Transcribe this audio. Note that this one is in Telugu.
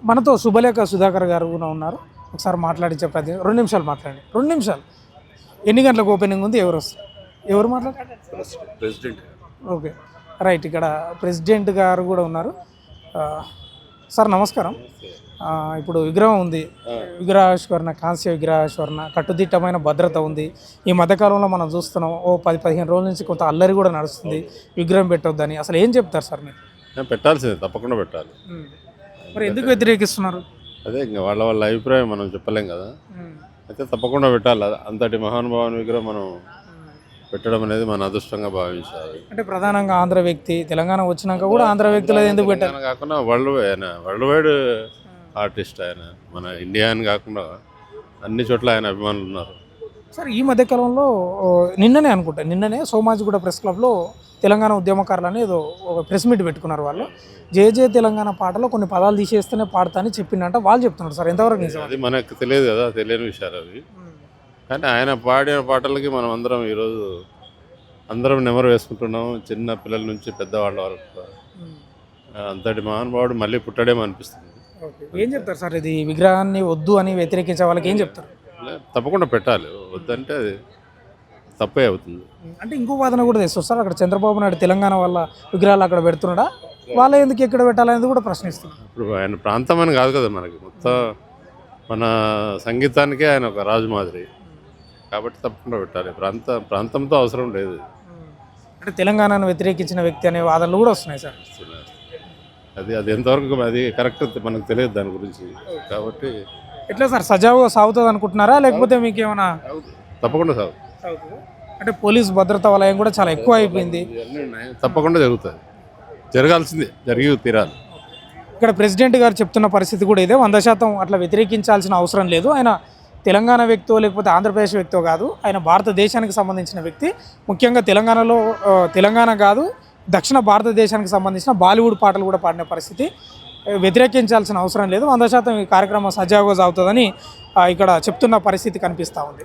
మనతో శుభలేఖ సుధాకర్ గారు కూడా ఉన్నారు. ఒకసారి మాట్లాడించే 2 నిమిషాలు మాట్లాడండి. 2 నిమిషాలు. ఎన్ని గంటలకు ఓపెనింగ్ ఉంది? ఎవరు వస్తారు? ఎవరు మాట్లాడారు? ప్రెసిడెంట్. Okay, right. ఇక్కడ ప్రెసిడెంట్ గారు కూడా ఉన్నారు. సార్ నమస్కారం. ఇప్పుడు విగ్రహం ఉంది, విగ్రహావిష్కరణ, కాంస్య విగ్రహావిష్కరణ, కట్టుదిట్టమైన భద్రత ఉంది. ఈ మధ్యకాలంలో మనం చూస్తున్నాం, 10-15 రోజుల నుంచి కొంత అల్లరి కూడా నడుస్తుంది, విగ్రహం పెట్టొద్దని. అసలు ఏం చెప్తారు సార్ మీరు? పెట్టాల్సిందే, తప్పకుండా పెట్టాలి. మరి ఎందుకు వ్యతిరేకిస్తున్నారు? అదే ఇంకా వాళ్ళ అభిప్రాయం మనం చెప్పలేం కదా. అయితే తప్పకుండా పెట్టాలి. అంతటి మహానుభావుని విగ్రహం మనం పెట్టడం అనేది మన అదృష్టంగా భావించాలి. అంటే ప్రధానంగా ఆంధ్ర వ్యక్తి, తెలంగాణ వచ్చినాక కూడా ఆంధ్ర వ్యక్తులు ఎందుకు పెట్టారు? కాకుండా వరల్డ్ వైడ్ ఆర్టిస్ట్ ఆయన, మన ఇండియా అని కాకుండా అన్ని చోట్ల ఆయన అభిమానులు ఉన్నారు. సార్ ఈ మధ్యకాలంలో నిన్ననే సోమాజిగూడ ప్రెస్ క్లబ్లో తెలంగాణ ఉద్యమకారులని ఏదో ఒక ప్రెస్ మీట్ పెట్టుకున్నారు. వాళ్ళు జే తెలంగాణ పాటలో కొన్ని పదాలు తీసేస్తేనే పాడతా అని చెప్పిందంట వాళ్ళు చెప్తున్నారు. సార్ ఎంతవరకు నిజం? అది మనకు తెలియదు కదా, తెలియని విషయాలు అవి. కానీ ఆయన పాడిన పాటలకి మనం ఈరోజు అందరం నెమరు వేసుకుంటున్నాం, చిన్న పిల్లల నుంచి పెద్దవాళ్ళ వరకు. అంతటి మహానుభావుడు మళ్ళీ పుట్టడేమో అనిపిస్తుంది. ఏం చెప్తారు సార్? ఇది విగ్రహాన్ని వద్దు అని వ్యతిరేకించే వాళ్ళకి ఏం చెప్తారు? తప్పకుండా పెట్టాలి, వద్దంటే అది తప్పే అవుతుంది. అంటే ఇంకో వాదన కూడా తెస్తారు సార్, అక్కడ చంద్రబాబు నాయుడు తెలంగాణ వల్ల విగ్రహాలు అక్కడ పెడుతున్నాడా, వాళ్ళ ఎందుకు ఎక్కడ పెట్టాలనేది కూడా ప్రశ్నిస్తున్నారు. ఇప్పుడు ఆయన ప్రాంతం అని కాదు కదా, మనకి మొత్తం మన సంగీతానికే ఆయన ఒక రాజు మాదిరి, కాబట్టి తప్పకుండా పెట్టాలి. ప్రాంతంతో అవసరం లేదు. అంటే తెలంగాణను వ్యతిరేకించిన వ్యక్తి అనే వాదనలు కూడా వస్తున్నాయి సార్. అది ఎంతవరకు అది కరెక్ట్ మనకు తెలియదు దాని గురించి. కాబట్టి ఎట్లా సార్, సజావుగా సాగుతుంది అనుకుంటున్నారా, లేకపోతే మీకు ఏమైనా? తప్పకుండా సాగు. అంటే పోలీస్ భద్రతా వలయం కూడా చాలా ఎక్కువ అయిపోయింది. తప్పకుండా జరుగుతుంది, జరగాల్సిందే, జరిగి తీరాలి. ఇక్కడ ప్రెసిడెంట్ గారు చెప్తున్న పరిస్థితి కూడా ఇదే. 100% అట్లా వ్యతిరేకించాల్సిన అవసరం లేదు. ఆయన తెలంగాణ వ్యక్తో లేకపోతే ఆంధ్రప్రదేశ్ వ్యక్తో కాదు, ఆయన భారతదేశానికి సంబంధించిన వ్యక్తి. ముఖ్యంగా తెలంగాణ కాదు, దక్షిణ భారతదేశానికి సంబంధించిన బాలీవుడ్ పాటలు కూడా పాడిన పరిస్థితి. వ్యతిరేకించాల్సిన అవసరం లేదు. 100% ఈ కార్యక్రమం సజావుగా సాగుతుందని ఇక్కడ చెప్తున్న పరిస్థితి కనిపిస్తూ ఉంది.